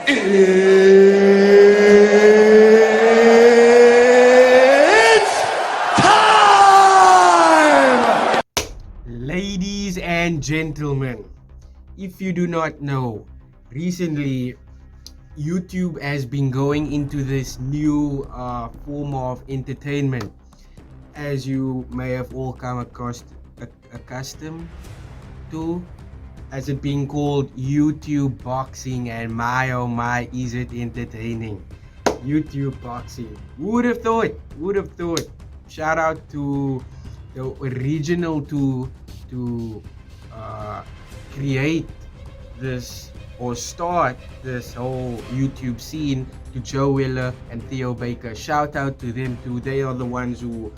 It's time! Ladies and gentlemen, if you do not know, recently YouTube has been going into this new form of entertainment, as you may have all come across accustomed to, as it being called YouTube boxing, and my oh my, is it entertaining. YouTube boxing. Who would have thought? Who would have thought? Shout out to the original to create this or start this whole YouTube scene, to Joe Willer and Theo Baker. Shout out to them too. They are the ones who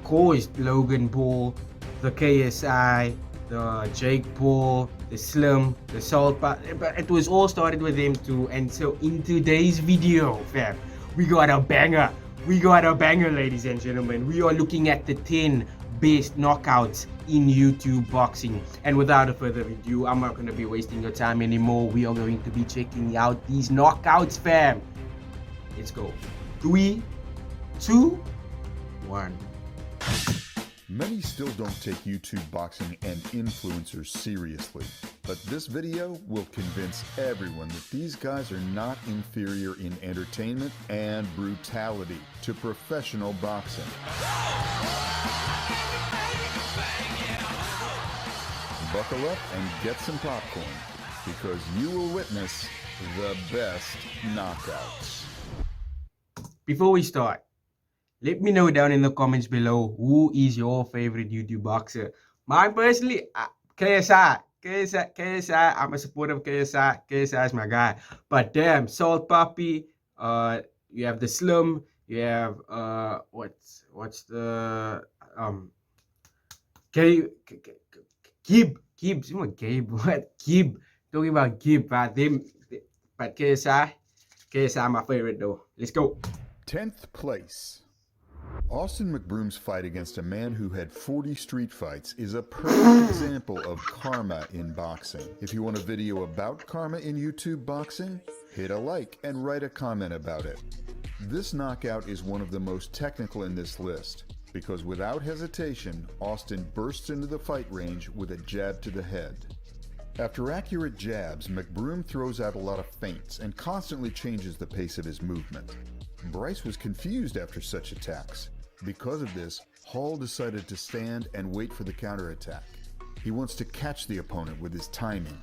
caused Logan Paul, the KSI, the Jake Paul, the Slim, the Salt, but it was all started with them too. And so in today's video, fam, we got a banger. We got a banger, ladies and gentlemen. We are looking at the 10 best knockouts in YouTube boxing. And without further ado, I'm not going to be wasting your time anymore. We are going to be checking out these knockouts, fam. Let's go. 3, 2, 1. Many still don't take YouTube boxing and influencers seriously, but this video will convince everyone that these guys are not inferior in entertainment and brutality to professional boxing. Buckle up and get some popcorn, because you will witness the best knockouts. Before we start, let me know down in the comments below, who is your favorite YouTube boxer. Mine personally, KSI. I'm a supporter of KSI. KSI is my guy. But damn, Salt Papi, you have the Slim, you have what's the Gib, what? Gib. Talking about Gib, but KSI my favorite though. Let's go. 10th place. Austin McBroom's fight against a man who had 40 street fights is a perfect example of karma in boxing. If you want a video about karma in YouTube boxing, hit a like and write a comment about it. This knockout is one of the most technical in this list, because without hesitation, Austin bursts into the fight range with a jab to the head. After accurate jabs, McBroom throws out a lot of feints and constantly changes the pace of his movement. Bryce was confused after such attacks. Because of this, Hall decided to stand and wait for the counterattack. He wants to catch the opponent with his timing.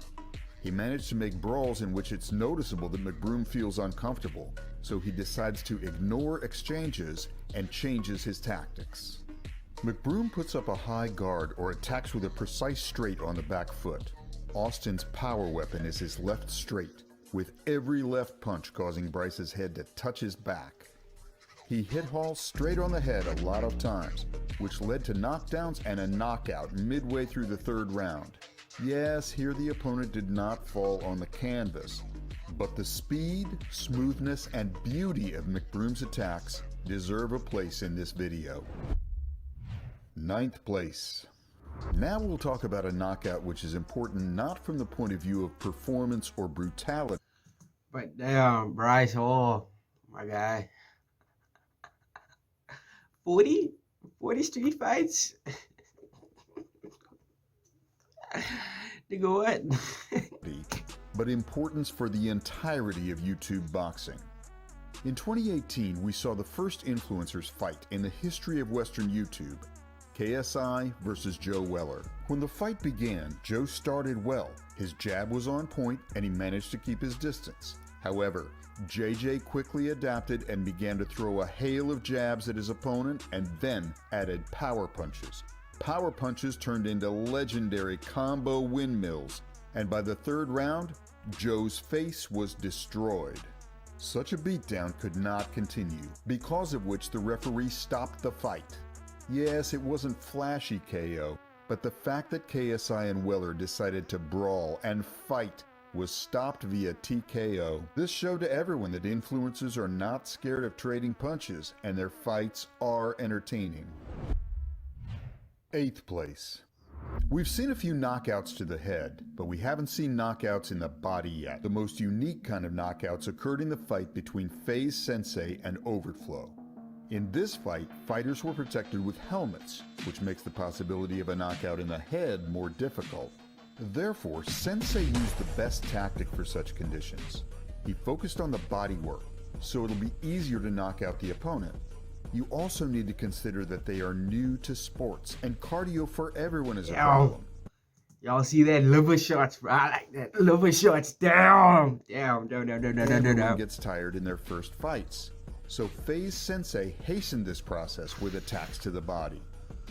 He managed to make brawls in which it's noticeable that McBroom feels uncomfortable, so he decides to ignore exchanges and changes his tactics. McBroom puts up a high guard or attacks with a precise straight on the back foot. Austin's power weapon is his left straight, with every left punch causing Bryce's head to touch his back. He hit Hall straight on the head a lot of times, which led to knockdowns and a knockout midway through the third round. Yes, here the opponent did not fall on the canvas, but the speed, smoothness, and beauty of McBroom's attacks deserve a place in this video. 9th place. Now we'll talk about a knockout which is important not from the point of view of performance or brutality. But damn, Bryce Hall, my guy. 40 street fights? Nigga, what? But importance for the entirety of YouTube boxing. In 2018, we saw the first influencers fight in the history of Western YouTube, KSI versus Joe Weller. When the fight began, Joe started well. His jab was on point and he managed to keep his distance. However, JJ quickly adapted and began to throw a hail of jabs at his opponent and then added power punches. Power punches turned into legendary combo windmills, and by the third round, Joe's face was destroyed. Such a beatdown could not continue, because of which the referee stopped the fight. Yes, it wasn't flashy KO, but the fact that KSI and Weller decided to brawl and fight was stopped via TKO. This showed to everyone that influencers are not scared of trading punches, and their fights are entertaining. 8th place. We've seen a few knockouts to the head, but we haven't seen knockouts in the body yet. The most unique kind of knockouts occurred in the fight between FaZe Sensei and Overflow. In this fight, fighters were protected with helmets, which makes the possibility of a knockout in the head more difficult. Therefore, Sensei used the best tactic for such conditions. He focused on the body work, so it'll be easier to knock out the opponent. You also need to consider that they are new to sports, and cardio for everyone is a problem. Y'all see that liver shots, bro? I like that. Liver shots. Damn. Everyone gets tired in their first fights. So FaZe Sensei hastened this process with attacks to the body.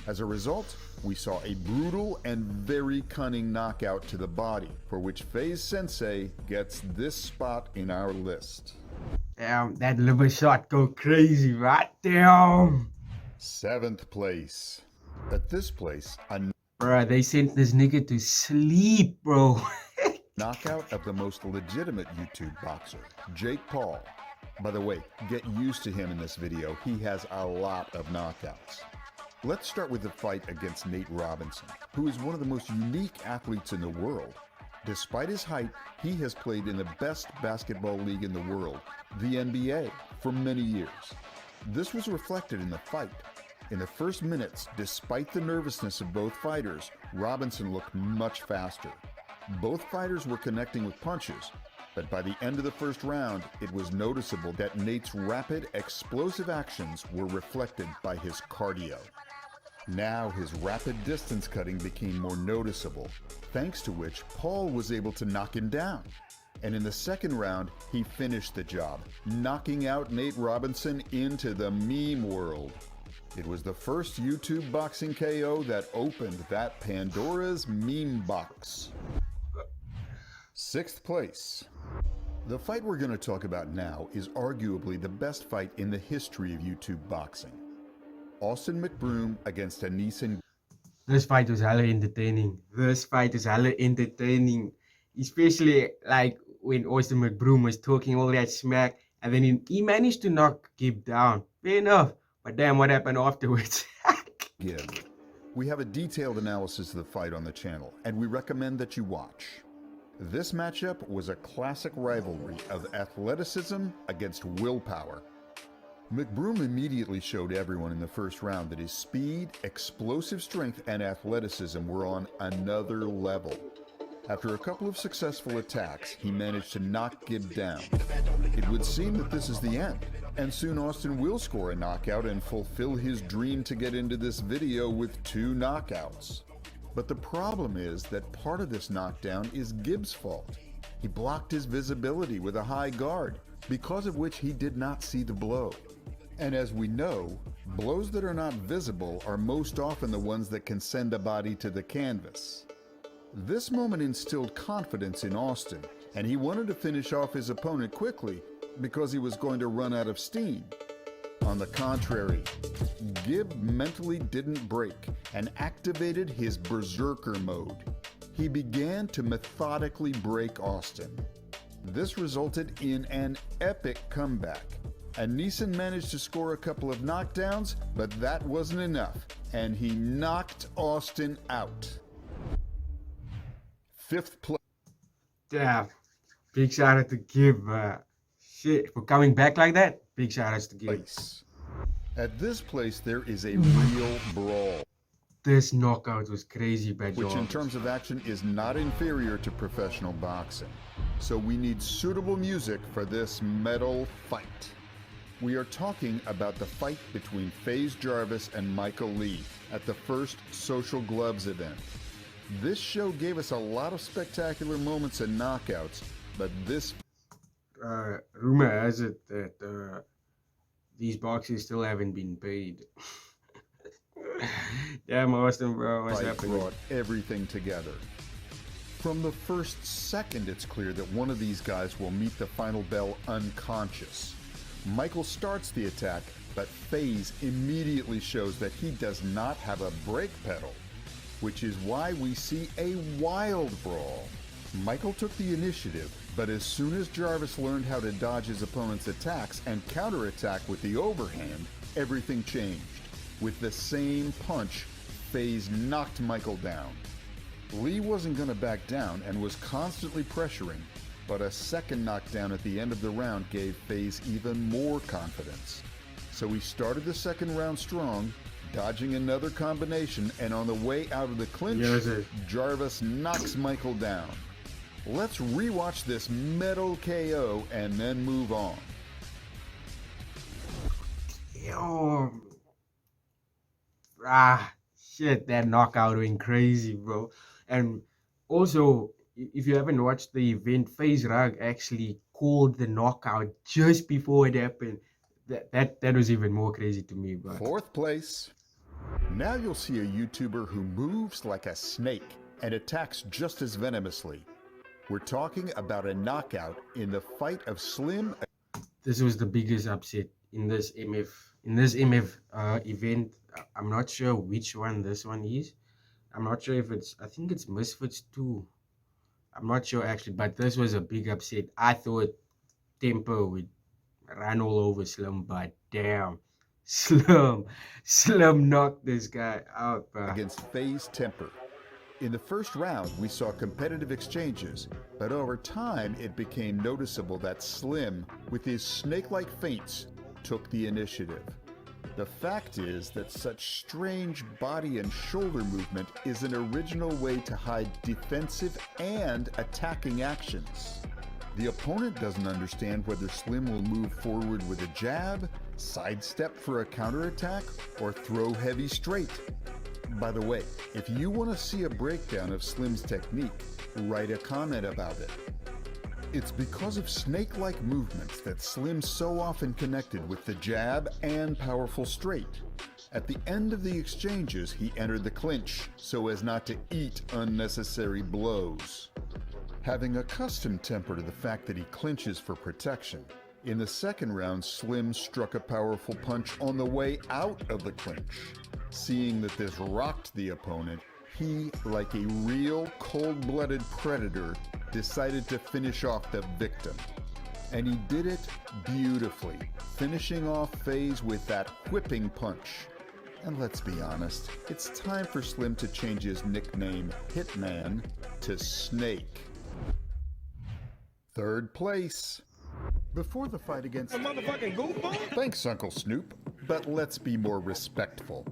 As a result, we saw a brutal and very cunning knockout to the body, for which FaZe Sensei gets this spot in our list. Damn, that liver shot go crazy, right? Damn. 7th place. At this place, a Bro, they sent this nigga to sleep, bro. knockout of the most legitimate YouTube boxer, Jake Paul. By the way, get used to him in this video. He has a lot of knockouts. Let's start with the fight against Nate Robinson, who is one of the most unique athletes in the world. Despite his height, he has played in the best basketball league in the world, the NBA, for many years. This was reflected in the fight. In the first minutes, despite the nervousness of both fighters, Robinson looked much faster. Both fighters were connecting with punches, but by the end of the first round, it was noticeable that Nate's rapid, explosive actions were reflected by his cardio. Now his rapid distance cutting became more noticeable, thanks to which Paul was able to knock him down. And in the second round, he finished the job, knocking out Nate Robinson into the meme world. It was the first YouTube boxing KO that opened that Pandora's meme box. 6th place. The fight we're going to talk about now is arguably the best fight in the history of YouTube boxing. Austin McBroom against Aneeson. This fight was hella entertaining. Especially like when Austin McBroom was talking all that smack and then he managed to knock Gib down. Fair enough. But damn, what happened afterwards? Gib. We have a detailed analysis of the fight on the channel, and we recommend that you watch. This matchup was a classic rivalry of athleticism against willpower. McBroom immediately showed everyone in the first round that his speed, explosive strength, and athleticism were on another level. After a couple of successful attacks, he managed to knock Gib down. It would seem that this is the end, and soon Austin will score a knockout and fulfill his dream to get into this video with 2 knockouts. But the problem is that part of this knockdown is Gib's fault. He blocked his visibility with a high guard, because of which he did not see the blow. And as we know, blows that are not visible are most often the ones that can send a body to the canvas. This moment instilled confidence in Austin, and he wanted to finish off his opponent quickly because he was going to run out of steam. On the contrary, Gib mentally didn't break and activated his berserker mode. He began to methodically break Austin. This resulted in an epic comeback. Aneeson managed to score a couple of knockdowns, but that wasn't enough, and he knocked Austin out. 5th place. Damn. Big shout out to Gib. Shit, for coming back like that. Big shout outs to Gib. At this place, there is a real brawl. This knockout was crazy, bad which in terms of action is not inferior to professional boxing. So we need suitable music for this metal fight. We are talking about the fight between FaZe Jarvis and Michael Lee at the first Social Gloves event. This show gave us a lot of spectacular moments and knockouts, but this... rumor has it that these boxers still haven't been paid. Damn, Austin, bro, what's happening? Brought everything together. From the first second, it's clear that one of these guys will meet the final bell unconscious. Michael starts the attack, but FaZe immediately shows that he does not have a brake pedal, which is why we see a wild brawl. Michael took the initiative, but as soon as Jarvis learned how to dodge his opponent's attacks and counterattack with the overhand, everything changed. With the same punch, FaZe knocked Michael down. Lee wasn't going to back down and was constantly pressuring, but a second knockdown at the end of the round gave FaZe even more confidence. So he started the second round strong, dodging another combination, and on the way out of the clinch, Jarvis knocks Michael down. Let's rewatch this metal KO and then move on. Yo. Shit, that knockout went crazy, bro. And also, if you haven't watched the event, FaZe Rug actually called the knockout just before it happened. That was even more crazy to me, bro. Fourth place. Now you'll see a YouTuber who moves like a snake and attacks just as venomously. We're talking about a knockout in the fight of Slim. This was the biggest upset in this MF event. I'm not sure which one this one is. I'm not sure if I think it's Misfits 2. I'm not sure actually, but this was a big upset. I thought Tempo would run all over Slim, but damn, Slim knocked this guy out, bro. Against FaZe Temper. In the first round, we saw competitive exchanges, but over time it became noticeable that Slim, with his snake-like feints, took the initiative. The fact is that such strange body and shoulder movement is an original way to hide defensive and attacking actions. The opponent doesn't understand whether Slim will move forward with a jab, sidestep for a counterattack, or throw heavy straight. By the way, if you want to see a breakdown of Slim's technique, write a comment about it. It's because of snake-like movements that Slim so often connected with the jab and powerful straight. At the end of the exchanges, he entered the clinch so as not to eat unnecessary blows. Having accustomed Temper to the fact that he clinches for protection, in the second round, Slim struck a powerful punch on the way out of the clinch. Seeing that this rocked the opponent, he, like a real cold-blooded predator, decided to finish off the victim. And he did it beautifully, finishing off FaZe with that whipping punch. And let's be honest, it's time for Slim to change his nickname Hitman to Snake. Third place. Before the fight against... Thanks, Uncle Snoop, but let's be more respectful.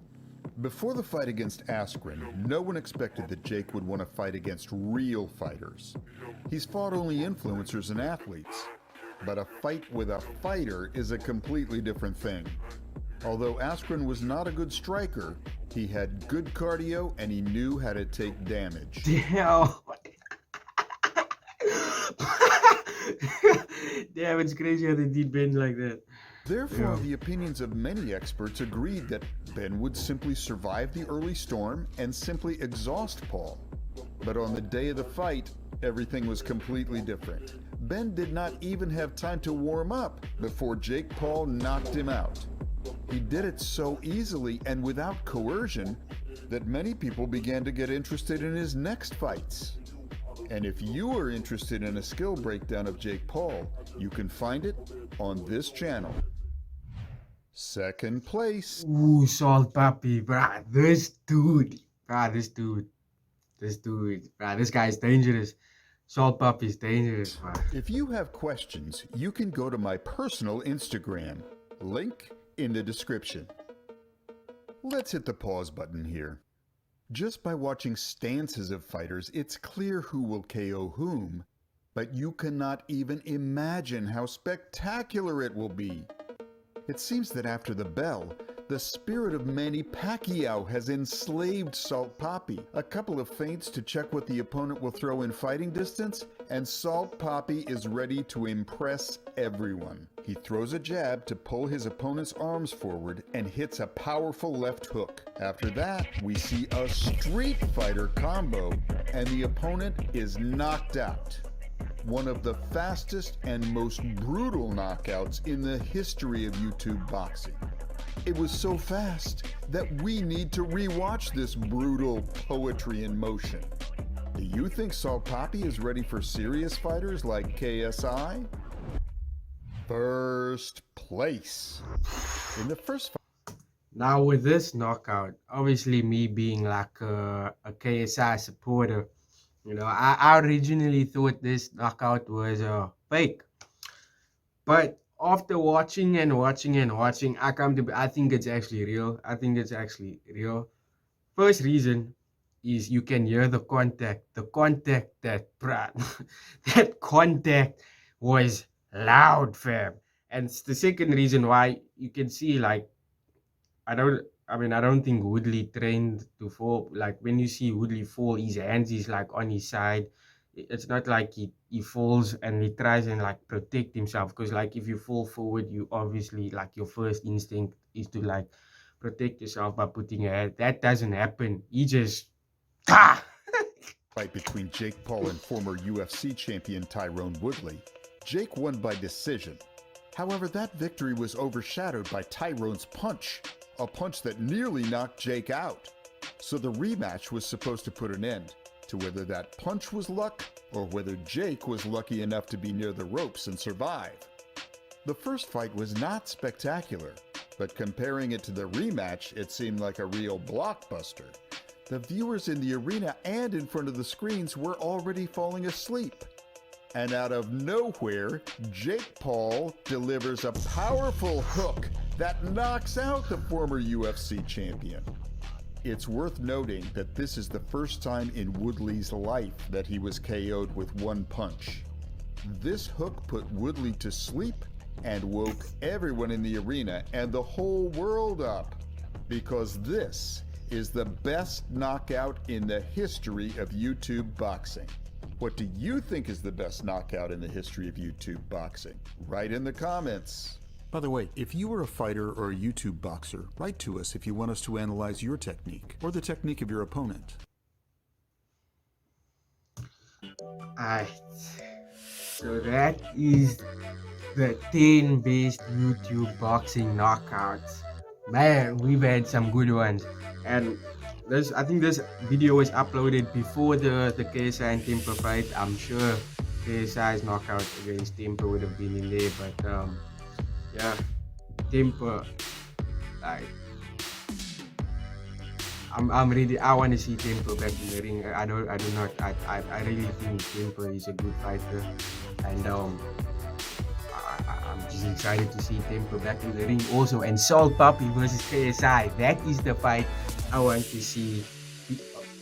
Before the fight against Askren, no one expected that Jake would want to fight against real fighters. He's fought only influencers and athletes. But a fight with a fighter is a completely different thing. Although Askren was not a good striker, he had good cardio and he knew how to take damage. Damn. Damn, it's crazy how they did Ben like that. Therefore, the opinions of many experts agreed that Ben would simply survive the early storm and simply exhaust Paul. But on the day of the fight, everything was completely different. Ben did not even have time to warm up before Jake Paul knocked him out. He did it so easily and without coercion that many people began to get interested in his next fights. And if you are interested in a skill breakdown of Jake Paul, you can find it on this channel. Second place. Ooh, Salt Puppy, bruh. This guy is dangerous. Salt Puppy is dangerous, bruh. If you have questions, you can go to my personal Instagram. Link in the description. Let's hit the pause button here. Just by watching stances of fighters, it's clear who will KO whom, but you cannot even imagine how spectacular it will be. It seems that after the bell, the spirit of Manny Pacquiao has enslaved Salt Papi. A couple of feints to check what the opponent will throw in fighting distance, and Salt Papi is ready to impress everyone. He throws a jab to pull his opponent's arms forward and hits a powerful left hook. After that, we see a Street Fighter combo, and the opponent is knocked out. One of the fastest and most brutal knockouts in the history of YouTube boxing. It was so fast that we need to rewatch this brutal poetry in motion. Do you think Salt Papi is ready for serious fighters like KSI? First place. In the first fight, Now with this knockout, obviously me being like a KSI supporter, I originally thought this knockout was fake. But after watching and watching and watching, I think it's actually real. I think it's actually real. First reason is you can hear the contact. The contact that contact was loud, fam. And the second reason why you can see, like, I don't think Woodley trained to fall. Like when you see Woodley fall, his hands is like on his side. It's not like he falls and he tries and like protect himself. Because like if you fall forward, you obviously like your first instinct is to like protect yourself by putting your head. That doesn't happen. He just Fight between Jake Paul and former UFC champion Tyrone Woodley. Jake won by decision. However, that victory was overshadowed by Tyrone's punch, a punch that nearly knocked Jake out. So the rematch was supposed to put an end to whether that punch was luck or whether Jake was lucky enough to be near the ropes and survive. The first fight was not spectacular, but comparing it to the rematch, it seemed like a real blockbuster. The viewers in the arena and in front of the screens were already falling asleep. And out of nowhere, Jake Paul delivers a powerful hook that knocks out the former UFC champion. It's worth noting that this is the first time in Woodley's life that he was KO'd with one punch. This hook put Woodley to sleep and woke everyone in the arena and the whole world up, because this is the best knockout in the history of YouTube boxing. What do you think is the best knockout in the history of YouTube boxing? Write in the comments. By the way, if you are a fighter or a YouTube boxer, write to us if you want us to analyze your technique or the technique of your opponent. Alright, so that is the 10 best YouTube boxing knockouts. Man, we've had some good ones. And I think this video was uploaded before the KSI and Temper fight. I'm sure KSI's knockout against Temper would have been in there, but yeah, Temper, like, I'm ready. I want to see Temper back in the ring. I really think Temper is a good fighter, and I'm just excited to see Temper back in the ring also. And Salt Puppy versus KSI. That is the fight I want to see.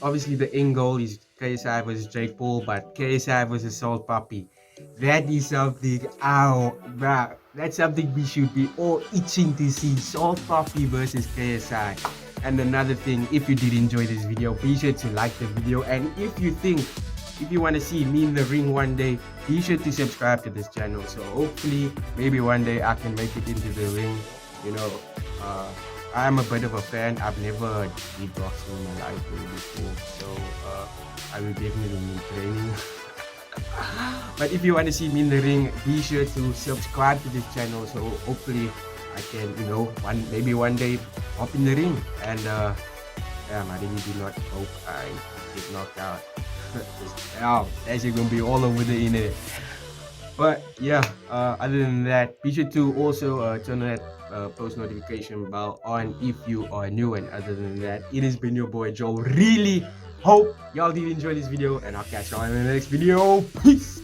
Obviously, the end goal is KSI versus Jake Paul, but KSI versus Salt Puppy. That is something, bruh. That's something we should be all itching to see. Salt Puppy versus KSI. And another thing, if you did enjoy this video, be sure to like the video. And if you want to see me in the ring one day, be sure to subscribe to this channel. So hopefully, maybe one day I can make it into the ring. I'm a bit of a fan. I've never did boxing in my life before, so I will definitely need training. But if you want to see me in the ring, be sure to subscribe to this channel. So hopefully I can, maybe one day hop in the ring. And I really do not hope I get knocked out. That's gonna be all over the internet. But yeah, other than that, be sure to also turn on that post notification bell on if you are new. And other than that, it has been your boy Joe. Really hope y'all did enjoy this video, and I'll catch y'all in the next video. Peace.